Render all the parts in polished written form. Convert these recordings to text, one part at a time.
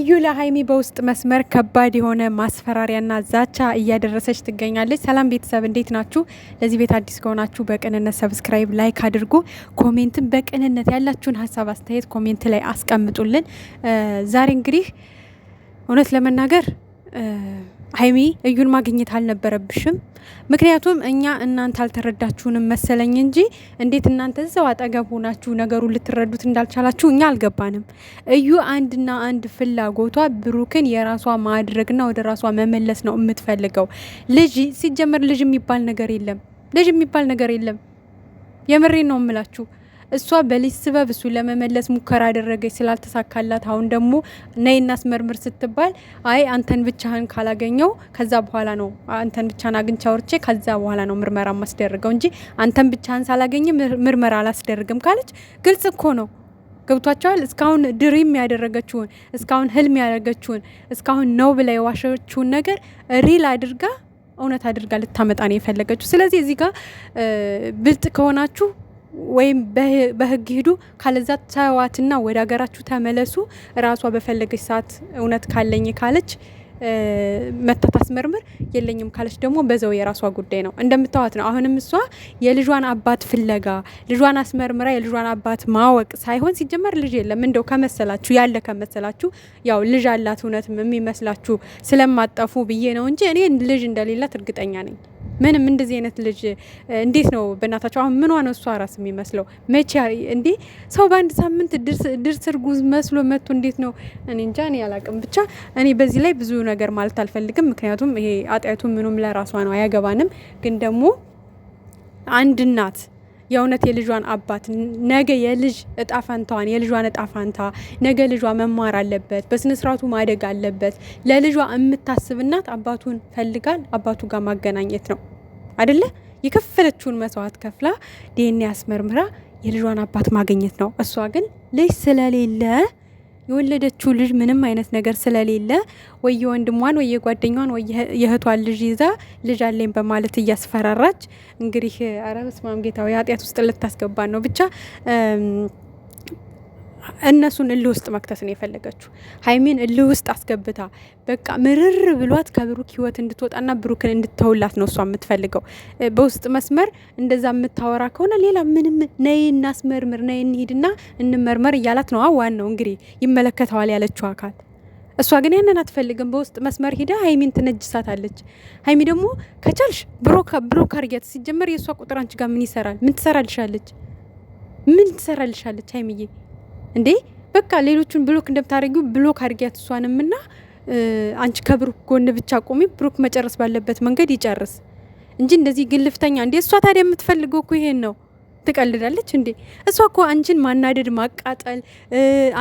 እዩ ለሀይሚ በውስጥ መስመር ከባድ የሆነ ማስፈራሪያና ዛቻ እያደረሰች ትገኛለች። ሰላም ቤተሰብ እንዴት ናችሁ? ለዚህ ቤት አዲስ ከሆናችሁ በቅንነት ሰብስክራይብ፣ ላይክ አድርጉ። ኮሜንትን በቅንነት ያላችሁን ሀሳብ አስተያየት ኮሜንት ላይ አስቀምጡልን። ዛሬ እንግዲህ እውነት ለመናገር ሀይሚ እዩን ማግኘት አልነበረብሽም። ምክንያቱም እኛ እናንተ አልተረዳችሁንም መሰለኝ እንጂ እንዴት እናንተ እዛው አጠገብ ሆናችሁ ነገሩን ልትረዱት እንዳልቻላችሁ እኛ አልገባንም። እዩ አንድና አንድ ፍላጎቷ ብሩክን የራሷ ማድረግና ወደ ራሷ መመለስ ነው የምትፈልገው። ልጅ ሲጀመር ልጅ የሚባል ነገር የለም። ልጅ የሚባል ነገር የለም። የምሬን ነው የምላችሁ። እሷ በልጅ ስበብ እሱ ለመመለስ ሙከራ አደረገች፣ ስላልተሳካላት አሁን ደግሞ ነይና አስመርምር ስትባል አይ አንተን ብቻህን ካላገኘው ከዛ በኋላ ነው አንተን ብቻህን አግኝቻ ወርቼ ከዛ በኋላ ነው ምርመራ ማስደረገው እንጂ አንተን ብቻህን ሳላገኝ ምርመራ አላስደርግም ካለች ግልጽ እኮ ነው። ገብቷቸዋል። እስካሁን ድሪም ያደረገችውን እስካሁን ህልም ያደረገችውን እስካሁን ነው ብላ የዋሸችውን ነገር ሪል አድርጋ እውነት አድርጋ ልታመጣ ነው የፈለገችው። ስለዚህ እዚህ ጋር ብልጥ ከሆናችሁ ወይም በህግ ሂዱ፣ ካለዛ ተዋትና ወደ ሀገራችሁ ተመለሱ። ራሷ በፈለገች ሰዓት እውነት ካለኝ ካለች መታ ታስመርምር፣ የለኝም ካለች ደግሞ በዛው የራሷ ጉዳይ ነው። እንደምታዋት ነው። አሁንም እሷ የልጇን አባት ፍለጋ ልጇን አስመርምራ የልጇን አባት ማወቅ ሳይሆን ሲጀመር ልጅ የለም። እንደው ከመሰላችሁ ያለ ከመሰላችሁ ያው ልጅ አላት እውነት የሚመስላችሁ ስለማጠፉ ብዬ ነው እንጂ እኔ ልጅ እንደሌላት እርግጠኛ ነኝ። ምንም እንደዚህ አይነት ልጅ እንዴት ነው በእናታቸው? አሁን ምን ነው እሷ ራስ የሚመስለው መቼ እንዴ? ሰው በአንድ ሳምንት ድርስ እርጉዝ መስሎ መጥቶ እንዴት ነው? እኔ እንጃ፣ እኔ አላቅም። ብቻ እኔ በዚህ ላይ ብዙ ነገር ማለት አልፈልግም። ምክንያቱም ይሄ አጣይቱ ምኑም ለራሷ ነው፣ አያገባንም። ግን ደግሞ አንድ እናት የእውነት የልጇን አባት ነገ የልጅ እጣፋንታዋን የልጇን እጣፋንታ ነገ ልጇ መማር አለበት፣ በስነ ስርዓቱ ማደግ አለበት። ለልጇ የምታስብ እናት አባቱን ፈልጋል አባቱ ጋር ማገናኘት ነው አይደለ? የከፈለችውን መስዋዕት ከፍላ ዲኤንኤ አስመርምራ የልጇን አባት ማግኘት ነው። እሷ ግን ልጅ ስለሌለ የወለደችው ልጅ ምንም አይነት ነገር ስለሌለ ወይ የወንድሟን ወይ የጓደኛዋን ወይ የእህቷን ልጅ ይዛ ልጅ አለኝ በማለት እያስፈራራች እንግዲህ ኧረ በስመ አብ ጌታው የኃጢአት ውስጥ ልታስገባን ነው። ብቻ እነሱን እልህ ውስጥ መክተት ነው የፈለገችው። ሀይሚን እልህ ውስጥ አስገብታ በቃ ምርር ብሏት ከብሩክ ህይወት እንድትወጣና ብሩክን እንድትተውላት ነው እሷ የምትፈልገው። በውስጥ መስመር እንደዛ የምታወራ ከሆነ ሌላ ምንም ነይ እናስመርምር፣ ነይ እንሂድና እንመርመር እያላት ነው። ዋናው እንግዲህ ይመለከተዋል ያለችው አካል። እሷ ግን ያንን አትፈልግም። በውስጥ መስመር ሂዳ ሀይሚን ትነጅሳታለች። ሀይሚ ደግሞ ከቻልሽ ብሮክ አርጊያት። ሲጀመር የእሷ ቁጥር አንቺ ጋር ምን ይሰራል? ምን ትሰራልሻለች? ምን ትሰራልሻለች ሀይሚዬ? እንዴ በቃ ሌሎቹን ብሎክ እንደምታደርጊው ብሎክ አድርጊያት እሷንም ና አንቺ ከብሩክ ጎን ብቻ ቆሚ። ብሩክ መጨረስ ባለበት መንገድ ይጨርስ እንጂ እንደዚህ ግልፍተኛ እንዴ። እሷ ታዲያ የምትፈልገው እኮ ይሄን ነው። ትቀልዳለች እንዴ? እሷ እኮ አንቺን ማናደድ ማቃጠል፣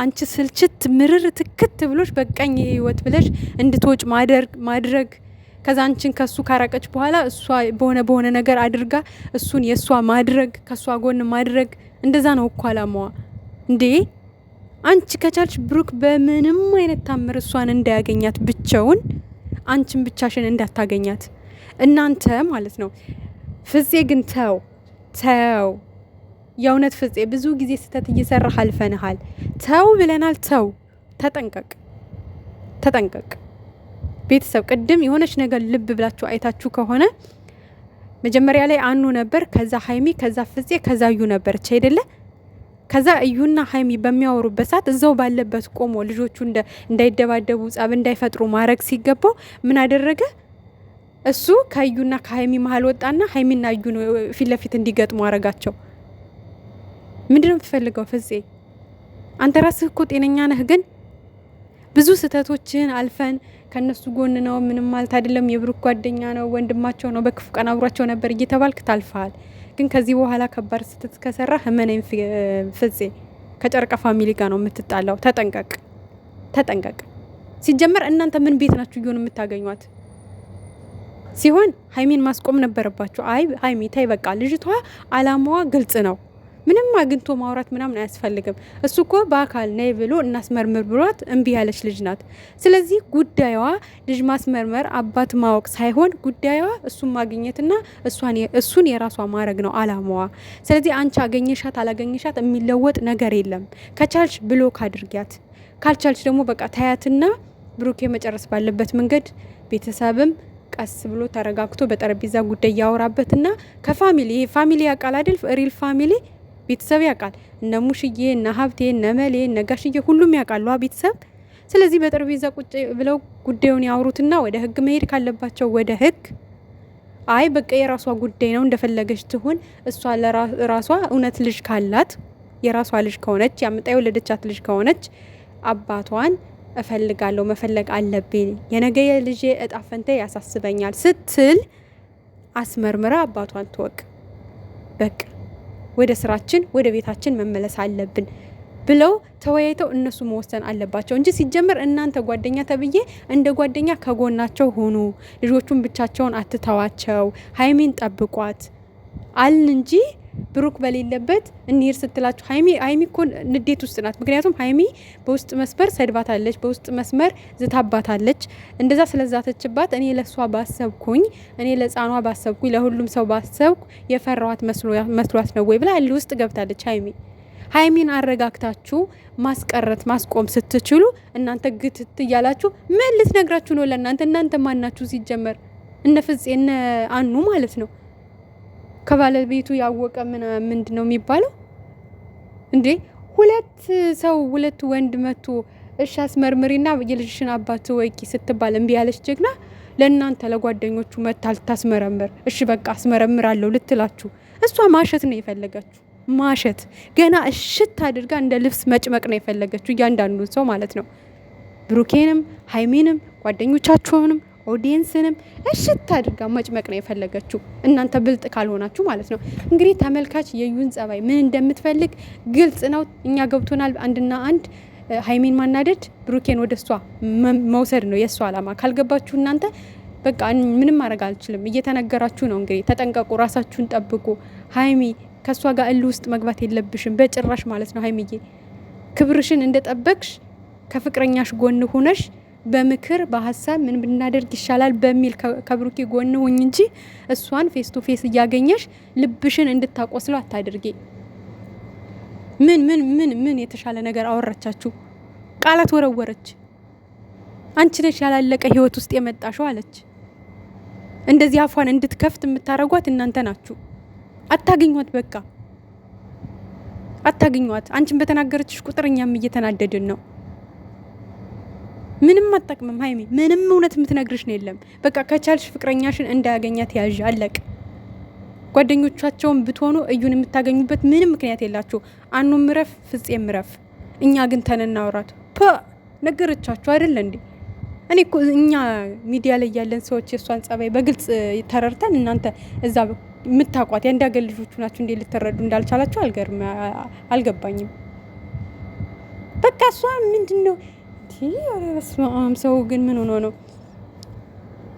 አንቺ ስልችት ምርር ትክት ብሎሽ በቃኝ ህይወት ብለሽ እንድትወጭ ማድረግ ከዛ አንቺን ከሱ ካራቀች በኋላ እሷ በሆነ ነገር አድርጋ እሱን የእሷ ማድረግ ከእሷ ጎን ማድረግ እንደዛ ነው እኮ አላማዋ እንዴ። አንቺ ከቻልሽ ብሩክ በምንም አይነት ታምር እሷን እንዳያገኛት ብቻውን፣ አንቺን ብቻሽን እንዳታገኛት እናንተ ማለት ነው። ፍፄ ግን ተው የእውነት ፍፄ ብዙ ጊዜ ስህተት እየሰራህ አልፈንሃል። ተው ብለናል። ተው፣ ተጠንቀቅ። ቤተሰብ ቅድም የሆነች ነገር ልብ ብላችሁ አይታችሁ ከሆነ መጀመሪያ ላይ አኑ ነበር፣ ከዛ ሀይሚ፣ ከዛ ፍፄ፣ ከዛ እዩ ነበረች አይደለ? ከዛ እዩና ሀይሚ በሚያወሩበት ሰዓት እዛው ባለበት ቆሞ ልጆቹ እንዳይደባደቡ ጸብ እንዳይፈጥሩ ማድረግ ሲገባው ምን አደረገ? እሱ ከእዩና ከሀይሚ መሀል ወጣና ሀይሚና እዩ ፊት ለፊት እንዲገጥሙ አረጋቸው። ምንድነው የምትፈልገው ፍፄ? አንተ ራስህ እኮ ጤነኛ ነህ። ግን ብዙ ስህተቶችን አልፈን ከነሱ ጎን ነው ምንም ማለት አይደለም፣ የብሩክ ጓደኛ ነው፣ ወንድማቸው ነው፣ በክፉ ቀን አብሯቸው ነበር እየተባልክ ታልፈሃል። ግን ከዚህ በኋላ ከባድ ስህተት ከሰራ ህመነኝ ፍፄ ከጨርቃ ፋሚሊ ጋር ነው የምትጣላው። ተጠንቀቅ። ሲጀመር እናንተ ምን ቤት ናችሁ እየሆነ የምታገኟት? ሲሆን ሀይሚን ማስቆም ነበረባችሁ። አይ ሀይሚ ታይ በቃ ልጅቷ አላማዋ ግልጽ ነው። ምንም አግኝቶ ማውራት ምናምን አያስፈልግም። እሱ እኮ በአካል ነይ ብሎ እናስመርምር ብሏት እምቢ ያለች ልጅ ናት። ስለዚህ ጉዳዩዋ ልጅ ማስመርመር አባት ማወቅ ሳይሆን ጉዳዩዋ እሱን ማግኘትና እሱን የራሷ ማድረግ ነው አላማዋ። ስለዚህ አንቺ አገኘሻት አላገኘሻት የሚለወጥ ነገር የለም። ከቻልሽ ብሎክ አድርጊያት፣ ካልቻልሽ ደግሞ በቃ ታያትና ብሩኬ መጨረስ ባለበት መንገድ ቤተሰብም ቀስ ብሎ ተረጋግቶ በጠረጴዛ ጉዳይ ያወራበትና ከፋሚሊ ይሄ ፋሚሊ ያውቃል አይደል? ሪል ፋሚሊ ቤተሰብ ያውቃል። እነ ሙሽዬ እነ ሀብቴ እነ መሌ እነ ጋሽዬ ሁሉም ያውቃሉ ቤተሰብ። ስለዚህ በጠረጴዛ ቁጭ ብለው ጉዳዩን ያወሩትና ወደ ህግ መሄድ ካለባቸው ወደ ህግ። አይ በቃ የራሷ ጉዳይ ነው እንደፈለገች ትሁን። እሷ ለራሷ እውነት ልጅ ካላት የራሷ ልጅ ከሆነች ያምጣ የወለደቻት ልጅ ከሆነች አባቷን እፈልጋለሁ መፈለግ አለብኝ፣ የነገ ልጄ እጣ ፈንታ ያሳስበኛል ስትል አስመርምራ አባቷን ትወቅ። በቃ ወደ ስራችን ወደ ቤታችን መመለስ አለብን ብለው ተወያይተው እነሱ መወሰን አለባቸው እንጂ ሲጀመር እናንተ ጓደኛ ተብዬ እንደ ጓደኛ ከጎናቸው ሆኑ። ልጆቹን ብቻቸውን አትተዋቸው፣ ሀይሚን ጠብቋት አልን እንጂ ብሩክ በሌለበት እንሂድ ስትላችሁ ሀይሚ እኮ ንዴት ውስጥ ናት። ምክንያቱም ሀይሚ በውስጥ መስመር ሰድባታለች፣ በውስጥ መስመር ዝታባታለች። እንደዛ ስለዛተችባት እኔ ለሷ ባሰብኩኝ፣ እኔ ለጻኗ ባሰብኩኝ፣ ለሁሉም ሰው ባሰብኩ የፈራዋት መስሏት ነው ወይ ብላ ውስጥ ገብታለች ሀይሚን አረጋግታችሁ ማስቀረት ማስቆም ስትችሉ እናንተ ግትት እያላችሁ ምን ልትነግራችሁ ነው? እናንተ ማናችሁ ሲጀመር? እነ ፍፄ እነ አኑ ማለት ነው። ከባለቤቱ ያወቀ ምንድን ነው የሚባለው እንዴ? ሁለት ወንድ መጥቶ እሺ አስመርምሪና የልጅሽን አባት ወቂ ስትባል እምቢ ያለች ጀግና ለእናንተ ለጓደኞቹ መታ ልታስመረምር እሺ በቃ አስመረምራለሁ ልትላችሁ፣ እሷ ማሸት ነው የፈለገችው። ማሸት ገና እሽት አድርጋ እንደ ልብስ መጭመቅ ነው የፈለገችው፣ እያንዳንዱ ሰው ማለት ነው። ብሩኬንም ሀይሜንም ጓደኞቻቸውንም ኦዲየንስንም እሽት አድርጋ መጭመቅ ነው የፈለገችው፣ እናንተ ብልጥ ካልሆናችሁ ማለት ነው። እንግዲህ ተመልካች የዩን ጸባይ ምን እንደምትፈልግ ግልጽ ነው። እኛ ገብቶናል። አንድና አንድ ሀይሜን ማናደድ፣ ብሩኬን ወደ እሷ መውሰድ ነው የእሷ አላማ። ካልገባችሁ እናንተ በቃ ምንም ማድረግ አልችልም። እየተነገራችሁ ነው እንግዲህ። ተጠንቀቁ፣ ራሳችሁን ጠብቁ። ሀይሚ ከእሷ ጋር እልህ ውስጥ መግባት የለብሽም በጭራሽ ማለት ነው። ሀይሚዬ ክብርሽን እንደጠበቅሽ ከፍቅረኛሽ ጎን ሆነሽ በምክር በሀሳብ ምን ብናደርግ ይሻላል በሚል ከብሩኬ ጎን ሁኝ እንጂ እሷን ፌስ ቱ ፌስ እያገኘሽ ልብሽን እንድታቆስለው አታድርጊ። ምን የተሻለ ነገር አወራቻችሁ? ቃላት ወረወረች። አንቺ ነሽ ያላለቀ ህይወት ውስጥ የመጣሽው አለች። እንደዚህ አፏን እንድትከፍት የምታረጓት እናንተ ናችሁ። አታገኟት፣ በቃ አታገኟት። አንቺን በተናገረችሽ ቁጥር እኛም እየተናደድን ነው። ምንም አትጠቅምም ሀይሚ። ምንም እውነት የምትነግርሽ ነው የለም። በቃ ከቻልሽ ፍቅረኛሽን እንዳያገኛት ያዥ፣ አለቅ። ጓደኞቻቸውን ብትሆኑ እዩን የምታገኙበት ምንም ምክንያት የላችሁ። አኑ ምረፍ፣ ፍፄ ምረፍ። እኛ ግን ተነናውራት ነገረቻችሁ አይደል እንዴ? እኔ እኮ እኛ ሚዲያ ላይ ያለን ሰዎች የእሷን ጸባይ በግልጽ ተረድተን እናንተ እዛ የምታቋት የአንድ ሀገር ልጆቹ ናችሁ እንዴ ልትረዱ እንዳልቻላችሁ አልገባኝም። በቃ እሷ ምንድን ነው ሰው ግን ምን ሆኖ ነው?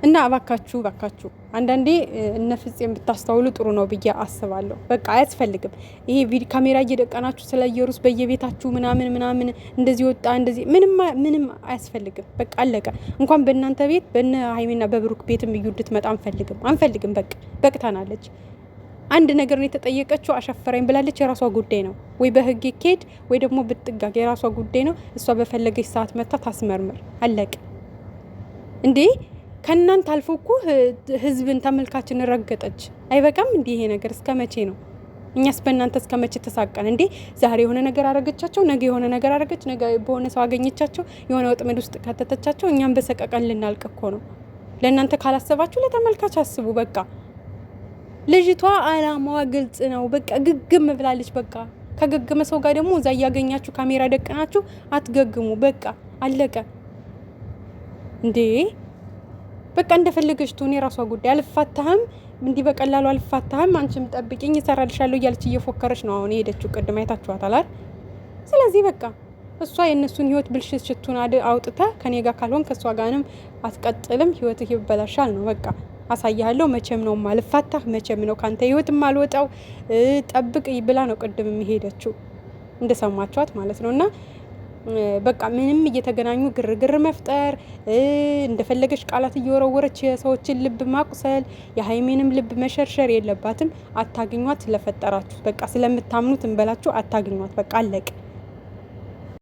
እና እባካችሁ አንዳንዴ እነ ፍፄም ብታስተውሉ ጥሩ ነው ብዬ አስባለሁ። በቃ አያስፈልግም ይሄ ካሜራ እየደቀናችሁ ስለ ኢየሩስ በየቤታችሁ ምናምን እንደዚህ ወጣ እንደዚህ ምንም አያስፈልግም። በቃ አለቀ። እንኳን በእናንተ ቤት በእነ ሀይሜና በብሩክ ቤትም እዩ እንድትመጣ አንፈልግም። በቃ በቅታናለች። አንድ ነገር ነው የተጠየቀችው፣ አሻፈረኝ ብላለች። የራሷ ጉዳይ ነው። ወይ በህግ ይኬድ ወይ ደግሞ ብትጋግ የራሷ ጉዳይ ነው። እሷ በፈለገች ሰዓት መታ ታስመርምር፣ አለቀ። እንዴ ከእናንተ አልፎ እኮ ህዝብን ተመልካችን ረገጠች። አይበቃም እንዴ ይሄ ነገር? እስከ መቼ ነው? እኛስ በእናንተ እስከ መቼ ተሳቀን እንዴ? ዛሬ የሆነ ነገር አረገቻቸው፣ ነገ የሆነ ነገር አረገች፣ ነገ በሆነ ሰው አገኘቻቸው፣ የሆነ ወጥመድ ውስጥ ከተተቻቸው፣ እኛም በሰቀቀን ልናልቅ እኮ ነው። ለእናንተ ካላሰባችሁ ለተመልካች አስቡ። በቃ ልጅቷ አላማዋ ግልጽ ነው። በቃ ግግም ብላለች። በቃ ከገገመ ሰው ጋር ደግሞ እዛ እያገኛችሁ ካሜራ ደቀናችሁ አትገግሙ። በቃ አለቀ እንዴ። በቃ እንደፈለገች ትሁን፣ የራሷ ጉዳይ። አልፋታህም እንዲህ በቀላሉ አልፋታህም፣ አንቺም ጠብቂኝ እሰራልሻለሁ እያለች እየፎከረች ነው አሁን የሄደችው። ቅድም አይታችኋታል አይደል? ስለዚህ በቃ እሷ የእነሱን ህይወት ብልሽት ሽቱን አውጥታ ከኔ ጋር ካልሆን ከእሷ ጋርም አትቀጥልም፣ ህይወትህ ይበላሻል ነው በቃ። አሳያለሁ መቼም ነው ማልፋታህ፣ መቼም ነው ካንተ ህይወት ማልወጣው፣ ጠብቅ ብላ ነው ቅድም የሚሄደችው እንደሰማችኋት ማለት ነውና በቃ ምንም እየተገናኙ ግርግር መፍጠር እንደፈለገች ቃላት እየወረወረች የሰዎችን ልብ ማቁሰል የሀይሜንም ልብ መሸርሸር የለባትም። አታግኟት ስለፈጠራችሁ። በቃ ስለምታምኑት እንበላችሁ አታግኟት። በቃ አለቅ።